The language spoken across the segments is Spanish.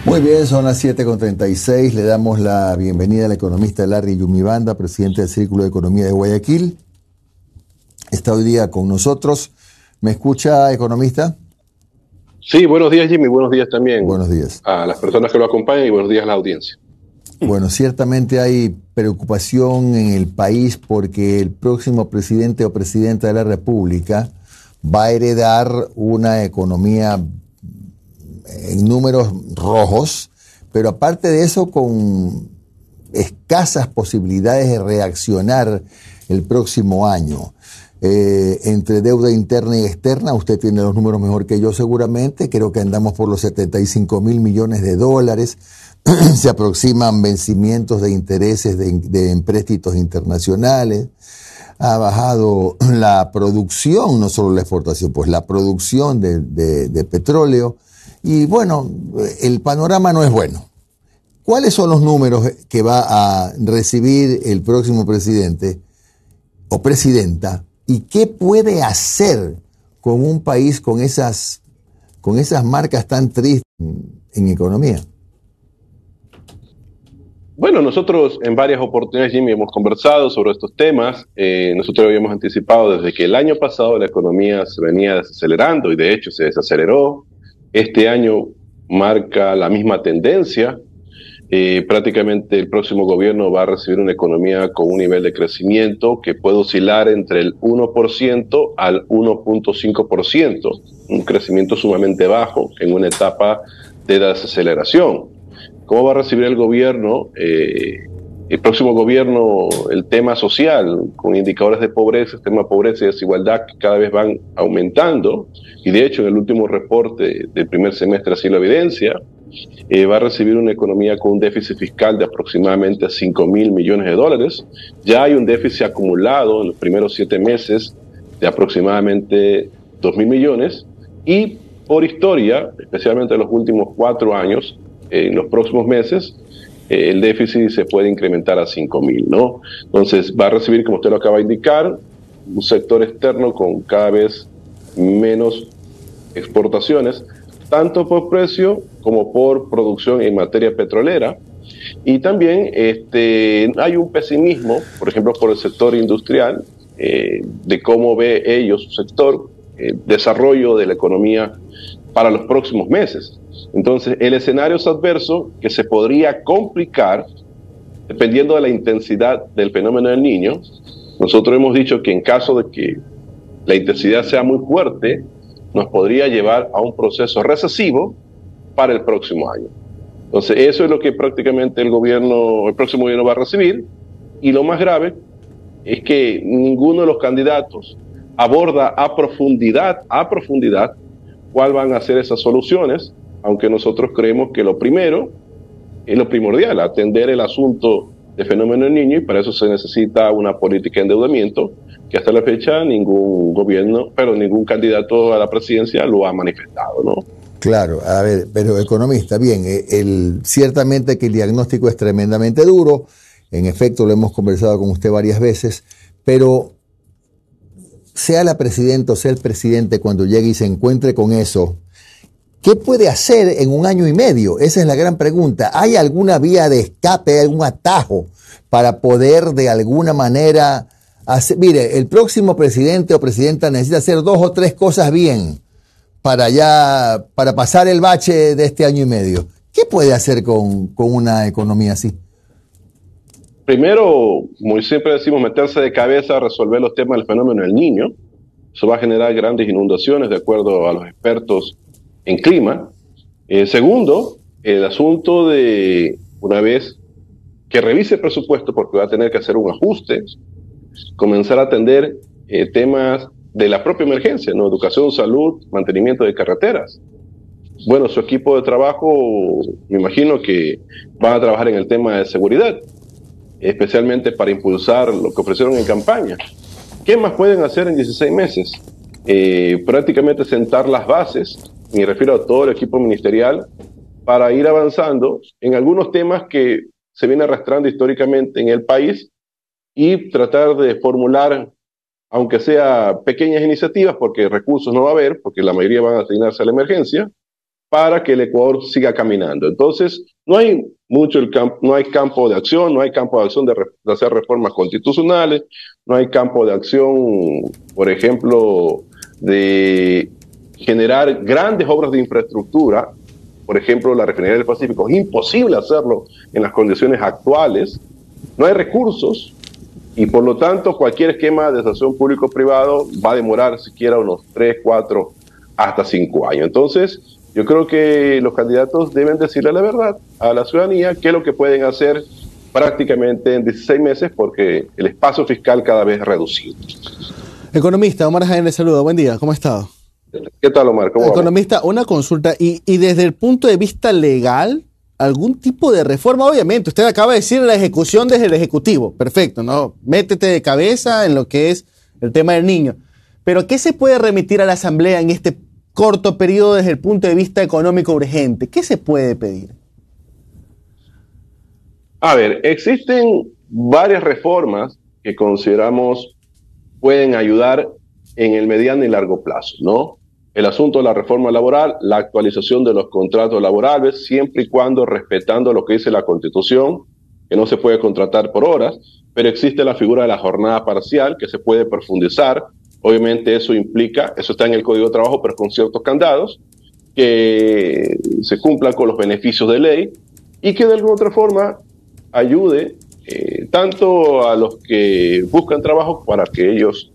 Muy bien, son las 7:36. Le damos la bienvenida al economista Larry Yumibanda, presidente del Círculo de Economía de Guayaquil. Está hoy día con nosotros. ¿Me escucha, economista? Sí, buenos días, Jimmy. Buenos días también. Buenos días. A las personas que lo acompañan y buenos días a la audiencia. Bueno, ciertamente hay preocupación en el país porque el próximo presidente o presidenta de la República va a heredar una economía en números rojos, pero aparte de eso con escasas posibilidades de reaccionar el próximo año. Entre deuda interna y externa, usted tiene los números mejor que yo seguramente, creo que andamos por los 75.000 millones de dólares, se aproximan vencimientos de intereses de empréstitos internacionales, ha bajado la producción, no solo la exportación, pues la producción de petróleo. Y bueno, el panorama no es bueno. ¿Cuáles son los números que va a recibir el próximo presidente o presidenta? ¿Y qué puede hacer con un país con esas marcas tan tristes en economía? Bueno, nosotros en varias oportunidades, Jimmy, hemos conversado sobre estos temas. Nosotros habíamos anticipado desde que el año pasado la economía se venía desacelerando y de hecho se desaceleró. Este año marca la misma tendencia. Prácticamente el próximo gobierno va a recibir una economía con un nivel de crecimiento que puede oscilar entre el 1% al 1.5%, un crecimiento sumamente bajo en una etapa de desaceleración. ¿Cómo va a recibir el gobierno, el próximo gobierno, el tema social, con indicadores de pobreza, el tema de pobreza y desigualdad que cada vez van aumentando? Y de hecho, en el último reporte del primer semestre así lo evidencia. Va a recibir una economía con un déficit fiscal de aproximadamente 5.000 millones de dólares. Ya hay un déficit acumulado en los primeros 7 meses de aproximadamente 2.000 millones. Y por historia, especialmente en los últimos 4 años, en los próximos meses, el déficit se puede incrementar a 5.000, ¿no? Entonces va a recibir, como usted lo acaba de indicar, un sector externo con cada vez menos exportaciones, tanto por precio como por producción en materia petrolera. Y también hay un pesimismo, por ejemplo, por el sector industrial, de cómo ve ellos su sector, el desarrollo de la economía para los próximos meses. Entonces, el escenario es adverso que se podría complicar dependiendo de la intensidad del fenómeno del Niño. Nosotros hemos dicho que en caso de que la intensidad sea muy fuerte, nos podría llevar a un proceso recesivo para el próximo año. Entonces, eso es lo que prácticamente el próximo gobierno va a recibir. Y lo más grave es que ninguno de los candidatos aborda a profundidad cuál van a ser esas soluciones, aunque nosotros creemos que lo primero es lo primordial, atender el asunto del fenómeno del Niño, y para eso se necesita una política de endeudamiento que hasta la fecha ningún candidato a la presidencia lo ha manifestado, ¿no? Claro, a ver, pero economista, bien, ciertamente que el diagnóstico es tremendamente duro, en efecto lo hemos conversado con usted varias veces, pero sea la presidenta o sea el presidente, cuando llegue y se encuentre con eso, ¿qué puede hacer en 1 año y medio? Esa es la gran pregunta. ¿Hay alguna vía de escape, algún atajo para poder de alguna manera hacer? Mire, el próximo presidente o presidenta necesita hacer 2 o 3 cosas bien para pasar el bache de este año y medio. ¿Qué puede hacer con una economía así? Primero, como siempre decimos, meterse de cabeza a resolver los temas del fenómeno del Niño. Eso va a generar grandes inundaciones, de acuerdo a los expertos en clima. Segundo, el asunto de, una vez que revise el presupuesto, porque va a tener que hacer un ajuste, comenzar a atender temas de la propia emergencia, ¿no? Educación, salud, mantenimiento de carreteras. Bueno, su equipo de trabajo, me imagino que van a trabajar en el tema de seguridad, especialmente para impulsar lo que ofrecieron en campaña. ¿Qué más pueden hacer en 16 meses? Prácticamente sentar las bases, me refiero a todo el equipo ministerial, para ir avanzando en algunos temas que se vienen arrastrando históricamente en el país y tratar de formular, aunque sea pequeñas iniciativas, porque recursos no va a haber, porque la mayoría van a asignarse a la emergencia, para que el Ecuador siga caminando. Entonces, no hay no hay campo de acción, no hay campo de acción de hacer reformas constitucionales, no hay campo de acción, por ejemplo, de generar grandes obras de infraestructura. Por ejemplo, la refinería del Pacífico, es imposible hacerlo en las condiciones actuales, no hay recursos y por lo tanto cualquier esquema de asociación público-privado va a demorar siquiera unos 3, 4, hasta 5 años. Entonces, yo creo que los candidatos deben decirle la verdad a la ciudadanía qué es lo que pueden hacer prácticamente en 16 meses porque el espacio fiscal cada vez es reducido. Economista, Omar Jaén le saluda. Buen día, ¿cómo ha estado? ¿Qué tal, Omar? ¿Cómo Economista, una consulta. Y desde el punto de vista legal, ¿algún tipo de reforma? Obviamente, usted acaba de decir la ejecución desde el Ejecutivo. Perfecto, ¿no? Métete de cabeza en lo que es el tema del niño. Pero, ¿qué se puede remitir a la Asamblea en este corto periodo desde el punto de vista económico urgente? ¿Qué se puede pedir? A ver, existen varias reformas que consideramos pueden ayudar en el mediano y largo plazo, ¿no? El asunto de la reforma laboral, la actualización de los contratos laborales, siempre y cuando respetando lo que dice la Constitución, que no se puede contratar por horas, pero existe la figura de la jornada parcial que se puede profundizar. Obviamente eso implica, eso está en el Código de Trabajo, pero con ciertos candados, que se cumplan con los beneficios de ley y que de alguna otra forma ayude tanto a los que buscan trabajo para que ellos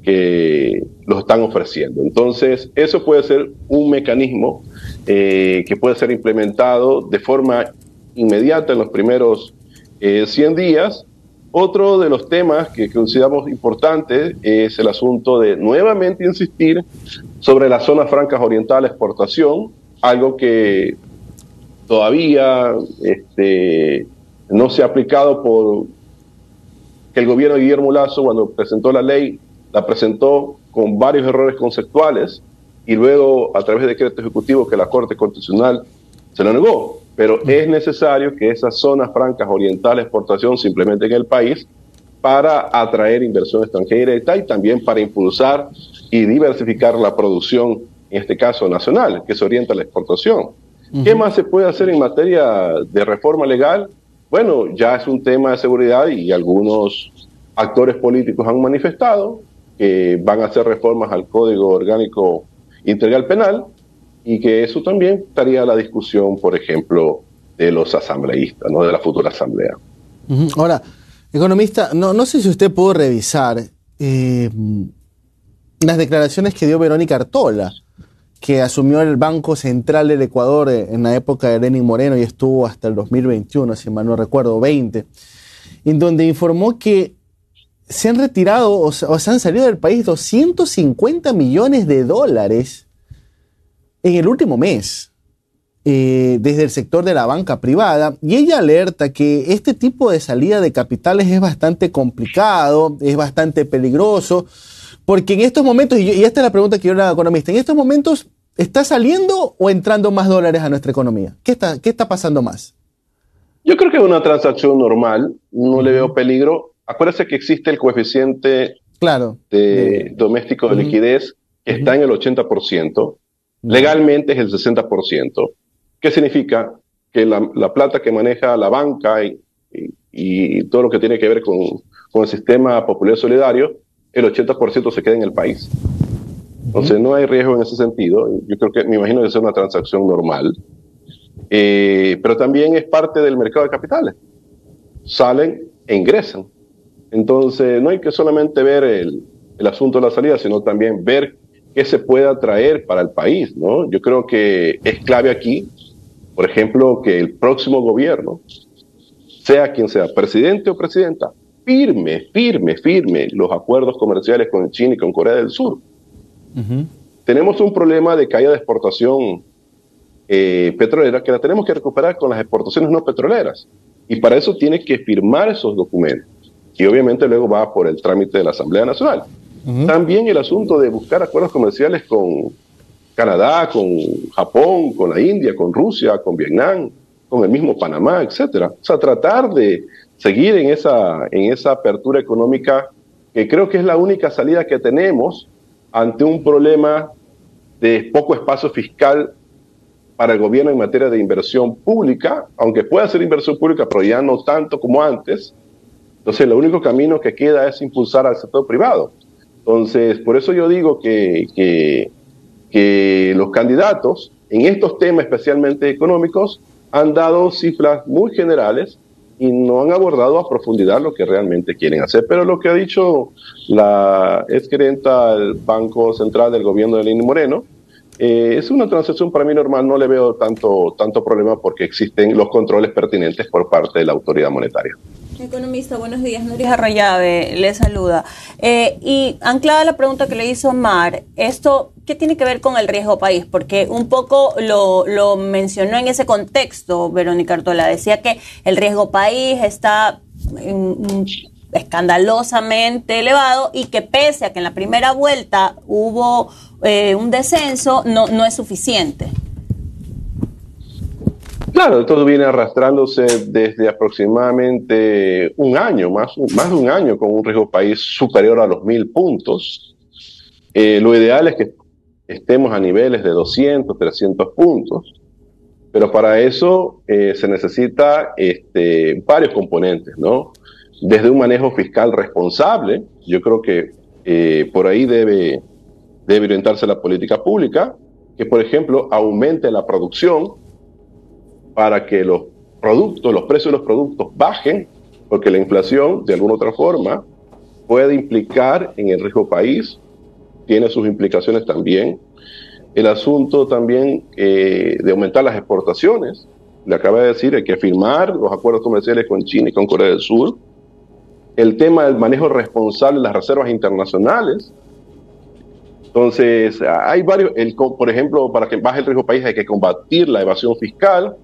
que los están ofreciendo. Entonces, eso puede ser un mecanismo que puede ser implementado de forma inmediata en los primeros 100 días. Otro de los temas que consideramos importantes es el asunto de nuevamente insistir sobre las zonas francas orientales de exportación, algo que todavía no se ha aplicado por que el gobierno de Guillermo Lasso, cuando presentó la ley, la presentó con varios errores conceptuales y luego a través de decreto ejecutivo que la Corte Constitucional se lo negó. Pero es necesario que esas zonas francas orientales de exportación se implementen en el país para atraer inversión extranjera y también para impulsar y diversificar la producción, en este caso nacional, que se orienta a la exportación. ¿Qué más se puede hacer en materia de reforma legal? Bueno, ya es un tema de seguridad y algunos actores políticos han manifestado que van a hacer reformas al Código Orgánico Integral Penal y que eso también estaría a la discusión, por ejemplo, de los asambleístas, ¿no? De la futura asamblea. Ahora, economista, no sé si usted pudo revisar las declaraciones que dio Verónica Artola, que asumió el Banco Central del Ecuador en la época de Lenín Moreno y estuvo hasta el 2021, si mal no recuerdo, 20, en donde informó que se han retirado o se han salido del país 250 millones de dólares en el último mes, desde el sector de la banca privada, y ella alerta que este tipo de salida de capitales es bastante complicado, es bastante peligroso, porque en estos momentos, y esta es la pregunta que yo le hago a economista, ¿en estos momentos está saliendo o entrando más dólares a nuestra economía? ¿Qué está pasando más? Yo creo que es una transacción normal, no le veo peligro. Acuérdese que existe el coeficiente doméstico de liquidez que está en el 80%, legalmente es el 60%. ¿Qué significa? Que la plata que maneja la banca y todo lo que tiene que ver con el sistema popular solidario, el 80% se queda en el país. Entonces no hay riesgo en ese sentido. Yo creo que, me imagino que es una transacción normal. Pero también es parte del mercado de capitales. Salen e ingresan. Entonces no hay que solamente ver el asunto de la salida, sino también ver qué se puede atraer para el país, ¿no? Yo creo que es clave aquí, por ejemplo, que el próximo gobierno, sea quien sea, presidente o presidenta, firme los acuerdos comerciales con China y con Corea del Sur. Tenemos un problema de caída de exportación petrolera que la tenemos que recuperar con las exportaciones no petroleras. Y para eso tiene que firmar esos documentos. Y obviamente luego va por el trámite de la Asamblea Nacional. También el asunto de buscar acuerdos comerciales con Canadá, con Japón, con la India, con Rusia, con Vietnam, con el mismo Panamá, etcétera. O sea, tratar de seguir en esa apertura económica que creo que es la única salida que tenemos ante un problema de poco espacio fiscal para el gobierno en materia de inversión pública, aunque pueda ser inversión pública, pero ya no tanto como antes. Entonces, el único camino que queda es impulsar al sector privado. Entonces, por eso yo digo que los candidatos en estos temas, especialmente económicos, han dado cifras muy generales y no han abordado a profundidad lo que realmente quieren hacer. Pero lo que ha dicho la exgerenta del Banco Central del gobierno de Lenín Moreno, es una transacción para mí normal, no le veo tanto problema porque existen los controles pertinentes por parte de la autoridad monetaria. Economista, buenos días. Nuria Arroyave le saluda. Y anclada la pregunta que le hizo Mar, ¿esto qué tiene que ver con el riesgo país? Porque un poco lo mencionó en ese contexto, Verónica Artola. Decía que el riesgo país está escandalosamente elevado y que pese a que en la primera vuelta hubo un descenso, no es suficiente. Claro, todo viene arrastrándose desde aproximadamente un año, más de un año, con un riesgo país superior a los 1.000 puntos. Lo ideal es que estemos a niveles de 200, 300 puntos, pero para eso se necesita varios componentes, ¿no? Desde un manejo fiscal responsable, yo creo que por ahí debe orientarse la política pública, que por ejemplo aumente la producción, para que los precios de los productos bajen, porque la inflación, de alguna otra forma, puede implicar en el riesgo país, tiene sus implicaciones también. El asunto también de aumentar las exportaciones, le acaba de decir, hay que firmar los acuerdos comerciales con China y con Corea del Sur. El tema del manejo responsable de las reservas internacionales. Entonces, hay varios, por ejemplo, para que baje el riesgo país hay que combatir la evasión fiscal,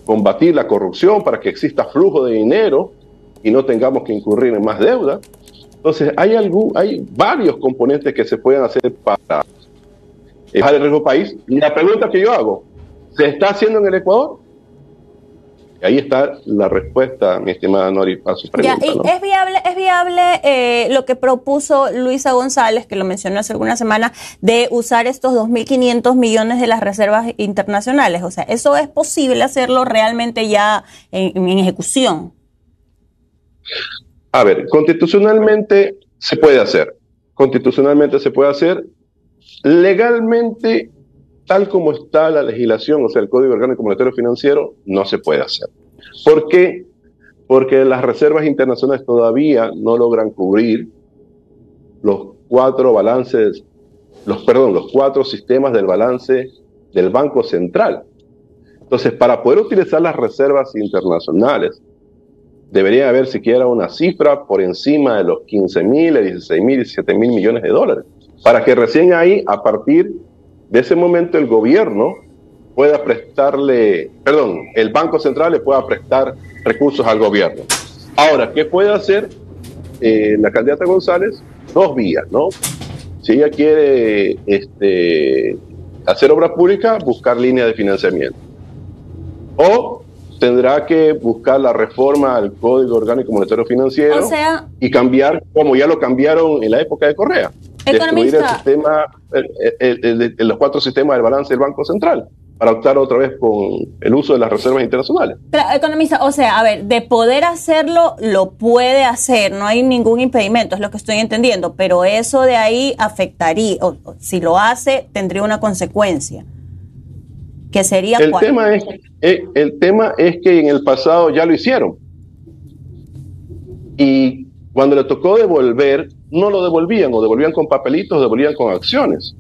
combatir la corrupción para que exista flujo de dinero y no tengamos que incurrir en más deuda. Entonces, hay varios componentes que se pueden hacer para bajar el riesgo país. Y la pregunta que yo hago, ¿se está haciendo en el Ecuador? Y ahí está la respuesta, mi estimada Nori, a su pregunta. Ya, ¿y ¿no? es viable lo que propuso Luisa González, que lo mencionó hace algunas semanas, de usar estos 2.500 millones de las reservas internacionales? O sea, ¿eso es posible hacerlo realmente ya en ejecución? A ver, constitucionalmente se puede hacer. Constitucionalmente se puede hacer. Legalmente, tal como está la legislación, o sea, el Código Orgánico Monetario Financiero, no se puede hacer. ¿Por qué? Porque las reservas internacionales todavía no logran cubrir los cuatro sistemas del balance del Banco Central. Entonces, para poder utilizar las reservas internacionales, debería haber siquiera una cifra por encima de los 15.000, 16.000, 17.000 millones de dólares, para que recién ahí, a partir de ese momento, el gobierno pueda el Banco Central le pueda prestar recursos al gobierno. Ahora, ¿qué puede hacer la candidata González? Dos vías, ¿no? Si ella quiere hacer obra pública, buscar líneas de financiamiento. O tendrá que buscar la reforma al Código Orgánico Monetario Financiero, o sea, y cambiar, como ya lo cambiaron en la época de Correa. Destruir el sistema, los cuatro sistemas del balance del Banco Central, para optar otra vez con el uso de las reservas internacionales. Pero, economista, o sea, a ver, de poder hacerlo, lo puede hacer, no hay ningún impedimento, es lo que estoy entendiendo, pero eso de ahí afectaría, o si lo hace, tendría una consecuencia, que sería el tema es que en el pasado ya lo hicieron, y cuando le tocó devolver, no lo devolvían, o devolvían con papelitos, o devolvían con acciones.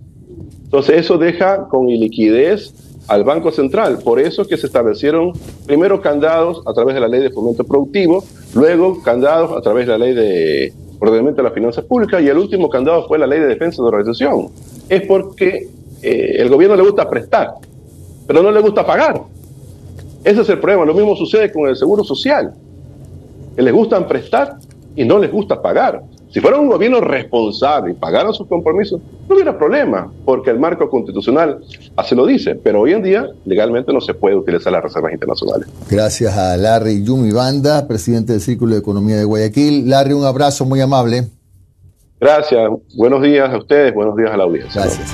Entonces eso deja con iliquidez al Banco Central. Por eso que se establecieron primero candados a través de la Ley de Fomento Productivo, luego candados a través de la Ley de Ordenamiento de las Finanzas Públicas, y el último candado fue la Ley de Defensa de Organización. Es porque el gobierno le gusta prestar, pero no le gusta pagar. Ese es el problema. Lo mismo sucede con el Seguro Social, que les gustan prestar y no les gusta pagar. Si fuera un gobierno responsable y pagaran sus compromisos, no hubiera problema, porque el marco constitucional así lo dice, pero hoy en día legalmente no se puede utilizar las reservas internacionales. Gracias a Larry Yumi Banda, presidente del Círculo de Economía de Guayaquil. Larry, un abrazo muy amable. Gracias, buenos días a ustedes, buenos días a la audiencia. Gracias.